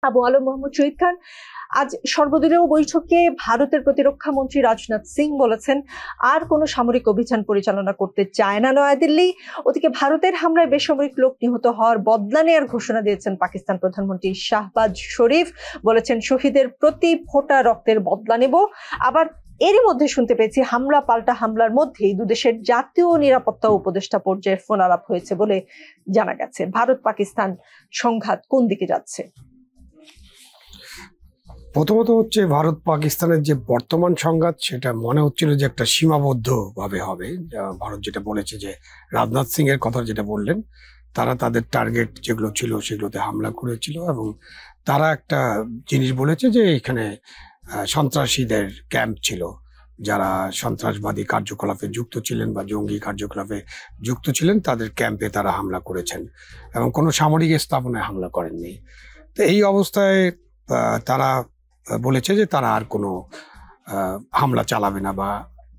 আবু আলম মোহাম্মদ শহীদ খান, আজ সর্বদলীয় বৈঠকে ভারতের প্রতিরক্ষা মন্ত্রী রাজনাথ সিং বলেছেন আর কোনো সামরিক অভিযান পরিচালনা করতে চায় না নয়াদিল্লি। ওদিকে ভারতের হামলায় বেসামরিক লোক নিহত হওয়ার বদলা নেওয়ার ঘোষণা দিয়েছেন পাকিস্তান প্রধানমন্ত্রী শাহবাজ শরীফ। বলেছেন শহীদের প্রতি ফোঁটা রক্তের বদলা নেব। আবার এরই মধ্যে শুনতে পেয়েছি হামলা পাল্টা হামলার মধ্যেই দুদেশের জাতীয় নিরাপত্তা উপদেষ্টা পর্যায়ে ফোন আলাপ হয়েছে বলে জানা গেছে। ভারত পাকিস্তান সংঘাত কোন দিকে যাচ্ছে? প্রথমত হচ্ছে ভারত পাকিস্তানের যে বর্তমান সংঘাত, সেটা মনে হচ্ছিল যে একটা সীমাবদ্ধ ভাবে হবে। ভারত যেটা বলেছে যে রাজনাথ সিং এর কথা যেটা বললেন, তারা তাদের টার্গেট যেগুলো ছিল সেগুলোতে হামলা করেছিল এবং তারা একটা জিনিস বলেছে যে এখানে সন্ত্রাসীদের ক্যাম্প ছিল, যারা সন্ত্রাসবাদী কার্যকলাপে যুক্ত ছিলেন বা জঙ্গি কার্যকলাপে যুক্ত ছিলেন তাদের ক্যাম্পে তারা হামলা করেছেন এবং কোনো সামরিক স্থাপনায় হামলা করেননি। তো এই অবস্থায় তারা বলেছে যে তারা আর কোনো হামলা চালাবে না বা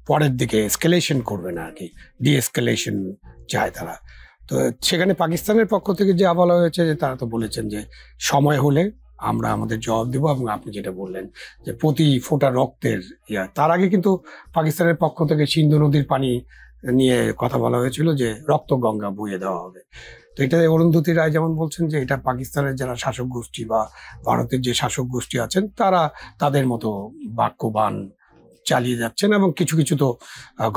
পরের দিকে এসকেলেশন করবে না, আর কি ডিএসকেলেশন চায় তারা। তো সেখানে পাকিস্তানের পক্ষ থেকে যে বলা হয়েছে যে তারা তো বলেছেন যে সময় হলে আমরা আমাদের জবাব দেবো, এবং আপনি যেটা বললেন যে প্রতি ফোঁটা রক্তের তার আগে কিন্তু পাকিস্তানের পক্ষ থেকে সিন্ধু নদীর পানি নিয়ে কথা বলা হয়েছিল যে রক্ত গঙ্গা বইয়ে দেওয়া হবে। তো এটা অরুন্ধতী রায় যেমন বলছেন যে এটা পাকিস্তানের যারা শাসক গোষ্ঠী বা ভারতের যে শাসক গোষ্ঠী আছেন তারা তাদের মতো বাক্যবান চালিয়ে যাচ্ছেন, এবং কিছু কিছু তো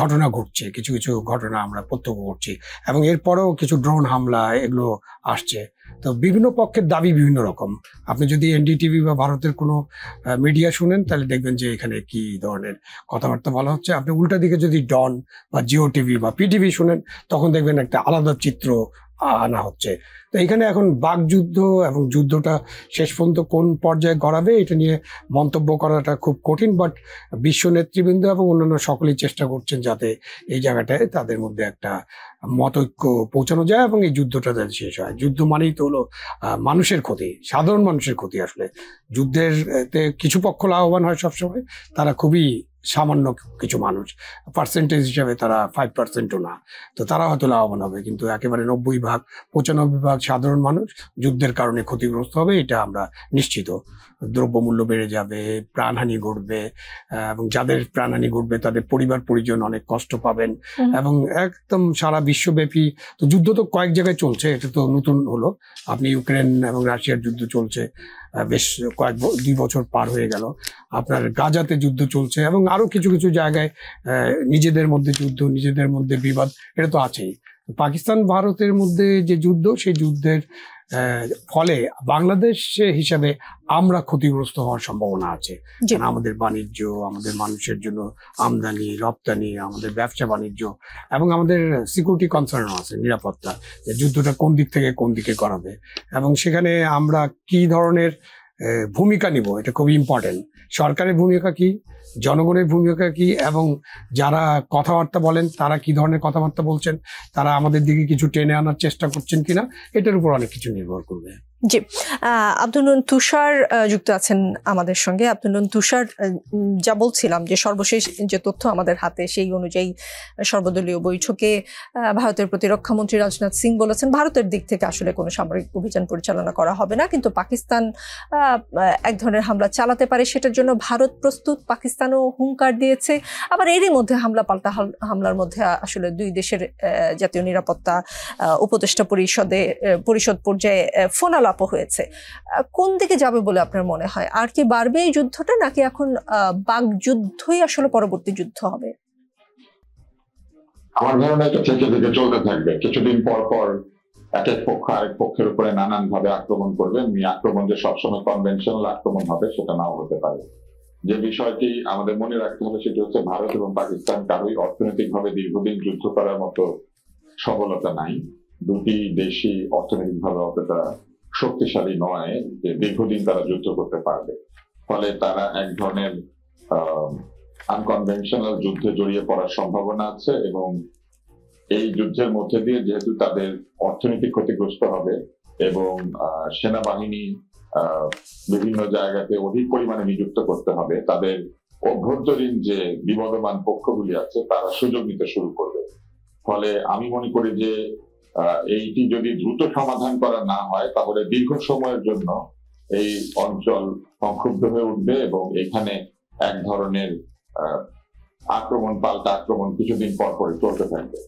ঘটনা ঘটছে, কিছু কিছু ঘটনা আমরা প্রত্যক্ষ করছি, এবং এরপরেও কিছু ড্রোন হামলা এগুলো আসছে। তো বিভিন্ন পক্ষের দাবি বিভিন্ন রকম। আপনি যদি এনডিটিভি বা ভারতের কোনো মিডিয়া শুনেন তাহলে দেখবেন যে এখানে কি ধরনের কথাবার্তা বলা হচ্ছে। আপনি উল্টা দিকে যদি ডন বা জিও টিভি বা পিটিভি শুনেন তখন দেখবেন একটা আলাদা চিত্র আনা হচ্ছে। তো এখানে এখন বাকযুদ্ধ এবং যুদ্ধটা শেষ পর্যন্ত কোন পর্যায়ে গড়াবে এটা নিয়ে মন্তব্য করাটা খুব কঠিন, বাট বিশ্ব নেতৃবৃন্দ এবং অন্যান্য সকলেই চেষ্টা করছেন যাতে এই জায়গাটায় তাদের মধ্যে একটা মতৈক্য পৌঁছানো যায় এবং এই যুদ্ধটা যাতে শেষ হয়। যুদ্ধ মানেই তো হলো মানুষের ক্ষতি, সাধারণ মানুষের ক্ষতি। আসলে যুদ্ধের কিছু পক্ষ লাভবান হয় সবসময়, তারা খুবই সামান্য কিছু মানুষ, পার্সেন্টেজ হিসাবে তারা 5%ও না, তো তারা হয়তো লাভবান হবে, কিন্তু একেবারে 95% সাধারণ মানুষ যুদ্ধের কারণে ক্ষতিগ্রস্ত হবে, এটা আমরা নিশ্চিত। দ্রব্যমূল্য বেড়ে যাবে, প্রাণহানি ঘটবে, এবং যাদের প্রাণহানি ঘটবে তাদের পরিবার পরিজন অনেক কষ্ট পাবেন, এবং একদম সারা বিশ্বব্যাপী তো যুদ্ধ তো কয়েক জায়গায় চলছে, এটা তো নতুন হলো। আপনি ইউক্রেন এবং রাশিয়ার যুদ্ধ চলছে, বেশ 2 বছর পার হয়ে গেল। আপনার গাজাতে যুদ্ধ চলছে, এবং আরো কিছু কিছু জায়গায় নিজেদের মধ্যে যুদ্ধ, নিজেদের মধ্যে বিবাদ, এটা তো আছেই। পাকিস্তান ভারতের মধ্যে যে যুদ্ধ, সেই যুদ্ধের ফলে বাংলাদেশ হিসাবে আমরা ক্ষতিগ্রস্ত হওয়ার সম্ভাবনা আছে। আমাদের বাণিজ্য, আমাদের মানুষের জন্য আমদানি রপ্তানি, আমাদের ব্যবসা বাণিজ্য, এবং আমাদের সিকিউরিটি কনসার্নও আছে, নিরাপত্তা, যুদ্ধটা কোন দিক থেকে কোন দিকে করাবে এবং সেখানে আমরা কি ধরনের ভূমিকা নিব, এটা খুবই ইম্পর্টেন্ট। সরকারের ভূমিকা কি, জনগণের ভূমিকা কি, এবং যারা কথাবার্তা বলেন তারা কি ধরনের কথাবার্তা বলছেন, তারা আমাদের দিকে কিছু টেনে আনার চেষ্টা করছেন কিনা, এটার উপর অনেক কিছু নির্ভর করবে। জি, আব্দুল নূন তুষার যুক্ত আছেন আমাদের সঙ্গে। আব্দুল নূন তুষার, যা বলছিলাম যে সর্বশেষ যে তথ্য আমাদের হাতে সেই অনুযায়ী সর্বদলীয় বৈঠকে ভারতের প্রতিরক্ষা মন্ত্রী রাজনাথ সিং বলেছেন ভারতের দিক থেকে আসলে কোনো সামরিক অভিযান পরিচালনা করা হবে না, কিন্তু পাকিস্তান এক ধরনের হামলা চালাতে পারে, সেটার জন্য ভারত প্রস্তুত। পাকিস্তানও হুঙ্কার দিয়েছে। আবার এরই মধ্যে হামলা পাল্টা হামলার মধ্যে আসলে দুই দেশের জাতীয় নিরাপত্তা উপদেষ্টা পরিষদ পর্যায়ে ফোন আলাপ হয়েছে। কোন দিকে যাবে বলে আপনার মনে হয়? আর কি বাড়বে এই যুদ্ধটা, নাকি এখন বাকযুদ্ধই আসলে পরবর্তী যুদ্ধ হবে? আমার ধারণা এটা থেকে থেকে চলতে থাকবে। কিছুদিন পর পর এক এক পক্ষ আরেক পক্ষের উপরে নানান ভাবে আক্রমণ করবে। আক্রমণ যে সবসময় কনভেনশনাল আক্রমণ হবে সেটা নাও হতে পারে। যে বিষয়টি আমাদের মনে রাখতে হবে সেটা হচ্ছে ভারত এবং পাকিস্তান কারোই অর্থনৈতিকভাবে দীর্ঘদিন যুদ্ধ করার মতো সফলতা নাই। দুটি দেশই অর্থনৈতিকভাবে অতটা শক্তিশালী নয় যে দীর্ঘদিন তারা যুদ্ধ করতে পারবে। ফলে তারা এক ধরনের আনকনভেনশনাল যুদ্ধে জড়িয়ে পড়ার সম্ভাবনা আছে, এবং এই যুদ্ধের মধ্যে দিয়ে যেহেতু তাদের অর্থনীতি ক্ষতিগ্রস্ত হবে এবং সেনাবাহিনী বিভিন্ন জায়গাতে অধিক পরিমাণে নিযুক্ত করতে হবে, তাদের অভ্যন্তরীণ যে বিবদমান পক্ষগুলি আছে তারা সুযোগ নিতে শুরু করবে। ফলে আমি মনে করি যে এইটি যদি দ্রুত সমাধান করা না হয় তাহলে দীর্ঘ সময়ের জন্য এই অঞ্চল সংক্ষুব্ধ হয়ে উঠবে এবং এখানে এক ধরনের আক্রমণ পাল্টা আক্রমণ কিছুদিন পর পরে চলতে থাকবে।